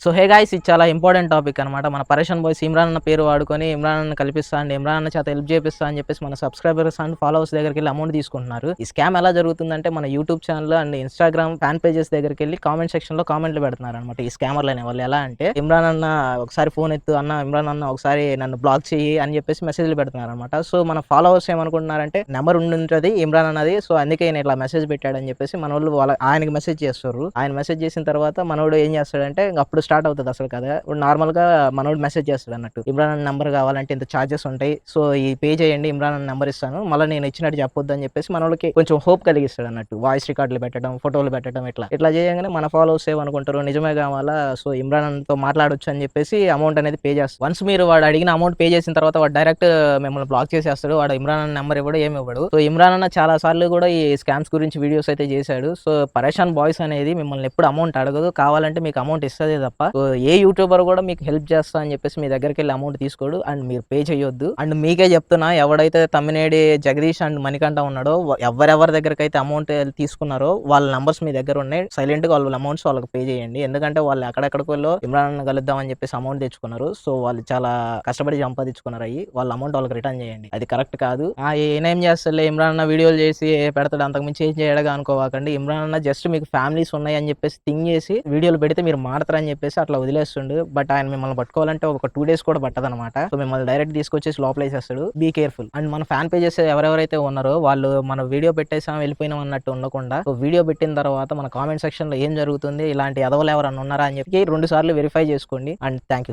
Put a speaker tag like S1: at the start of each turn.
S1: So hey guys ఇది చాలా important topic అనమాట. మన పరేషన్ బాయ్స్ ఇమ్రాన్ అన్న పేరు వాడుకొని ఇమ్రాన్ అన్న కల్పిస్తా అండ్ ఇమ్రాన్ అన్న చేత హెల్ప్ చేపిస్తా అని చెప్పేసి మన సబ్స్క్రైబర్స్ అండ్ ఫాలోవర్స్ దగ్గరికెళ్ళి అమౌంట్ తీసుకుంటున్నారు. ఈ స్కామ్ ఎలా జరుగుతుందంటే మన YouTube channel and Instagram fan pages దగ్గరికెళ్ళి కామెంట్ సెక్షన్‌లో కామెంట్లు పెడుతున్నారనమాట. ఈ స్కామర్లు అనేవాళ్ళు. ఎలా అంటే ఇమ్రాన్ అన్న ఒకసారి ఫోన్ ఎత్తు అన్న, ఇమ్రాన్ అన్న ఒకసారి నన్ను బ్లాక్ చెయ్యి అని చెప్పేసి మెసేజ్‌లు పెడుతున్నారనమాట. సో మన ఫాలోవర్స్ ఏమనుకుంటున్నారంటే నంబర్ ఉండుంటది ఇమ్రాన్ అన్నది. సో అందుకే ఈయన ఇట్లా మెసేజ్ పెట్టాడని చెప్పేసి మనోళ్ళు ఆయనకి మెసేజ్ చేస్తారు. ఆయన మెసేజ్ చేసిన తర్వాత మనోడు ఏం చేస్తాడంటే అప్పుడు స్టార్ట్ అవుతది అసలు కథ. ఇప్పుడు నార్మల్‌గా మనోడు మెసేజ్ చేస్తాడన్నట్టు. ఇమ్రాన్ అన్న నంబర్ కావాలంటే ఇంత చార్జెస్ ఉంటాయి. సో ఈ పే చేయండి, ఇమ్రాన్ అన్న నంబర్ ఇస్తాను. మళ్ళీ నేను ఇచ్చినట్టు చెప్పొద్దు అని చెప్పేసి మనోళ్ళకి కొంచెం హోప్ కలిగిస్తాడన్నట్టు. వాయిస్ రికార్డులు పెట్టడం, ఫోటోలు పెట్టడం ఇట్లా చేయంగానే మన ఫాలోవర్స్ ఏమనుకుంటారు నిజమే కావాలా, సో ఇమ్రాన్ అన్నతో మాట్లాడొచ్చు అని చెప్పేసి అమౌంట్ అనేది పే చేస్తారు. వన్స్ మీరు వాడు అడిగిన అమౌంట్ పే చేసిన తర్వాత వాడు డైరెక్ట్ మిమ్మల్ని బ్లాక్ చేసేస్తాడు. వాడు ఇమ్రాన్ అన్న నంబర్ ఇవ్వడు, ఏమి ఇవ్వడు. సో ఇమ్రాన్ అన్న చాలా సార్లు కూడా ఈ స్కామ్స్ గురించి వీడియోస్ అయితే చేశాడు. సో పరేషాన్ బాయ్స్ అనేది మిమ్మల్ని ఎప్పుడు అమౌంట్ అడగదు, కావాలంటే మీకు అమౌంట్ ఇస్తదే తప్ప సో ఏ యూట్యూబర్ కూడా మీకు హెల్ప్ చేస్తా అని చెప్పేసి మీ దగ్గరికి వెళ్ళి అమౌంట్ తీసుకోడు అండ్ మీరు పే చేయొద్దు. అండ్ మీకే చెప్తున్నా, ఎవడైతే తమ్మినేడి జగదీష్ అండ్ మణికంఠ ఉన్నాడో ఎవరెవరి దగ్గరికి అయితే అమౌంట్ తీసుకున్నారో వాళ్ళ నంబర్స్ మీ దగ్గర ఉన్నాయి. సైలెంట్ గా వాళ్ళ అమౌంట్స్ వాళ్ళకి పే చేయండి. ఎందుకంటే వాళ్ళు ఎక్కడెక్కడికి వెళ్ళో ఇమ్రాన్ కలుద్దాం అని చెప్పేసి అమౌంట్ తెచ్చుకున్నారు. సో వాళ్ళు చాలా కష్టపడి సంపాదించుకున్నారు. వాళ్ళ అమౌంట్ వాళ్ళకి రిటర్న్ చేయండి. అది కరెక్ట్ కాదు. ఏం చేస్తాలే ఇమ్రాన్ అన్న వీడియోలు చేసి పెడతాడు, అంతకుమించి ఏం చేయడగా అనుకోవాకండి. ఇమ్రాన్ అన్న జస్ట్ మీకు ఫ్యామిలీస్ ఉన్నాయి అని చెప్పేసి థింక్ చేసి వీడియోలు పెడితే మీరు మాడతారని చెప్పేసి అట్లా వదిలేస్తుండు. బట్ ఆయన మిమ్మల్ని పట్టుకోవాలంటే ఒక 2 days కూడా పట్టదనమాట. సో మిమ్మల్ని డైరెక్ట్ తీసుకొచ్చేసి లోపల వేసేస్తాడు. Be careful. అండ్ మన ఫ్యాన్ పేజెస్ ఎవరెవరైతే ఉన్నారో వాళ్ళు మన వీడియో పెట్టేసాం వెళ్ళిపోయినాం అన్నట్టు ఉండకుండా సో వీడియో పెట్టిన తర్వాత మన కామెంట్ సెక్షన్ లో ఏం జరుగుతుంది, ఇలాంటి ఎదవలు ఎవరన్నా ఉన్నారా అని చెప్పి 2 సార్లు వెరిఫై చేసుకోండి. And thank you.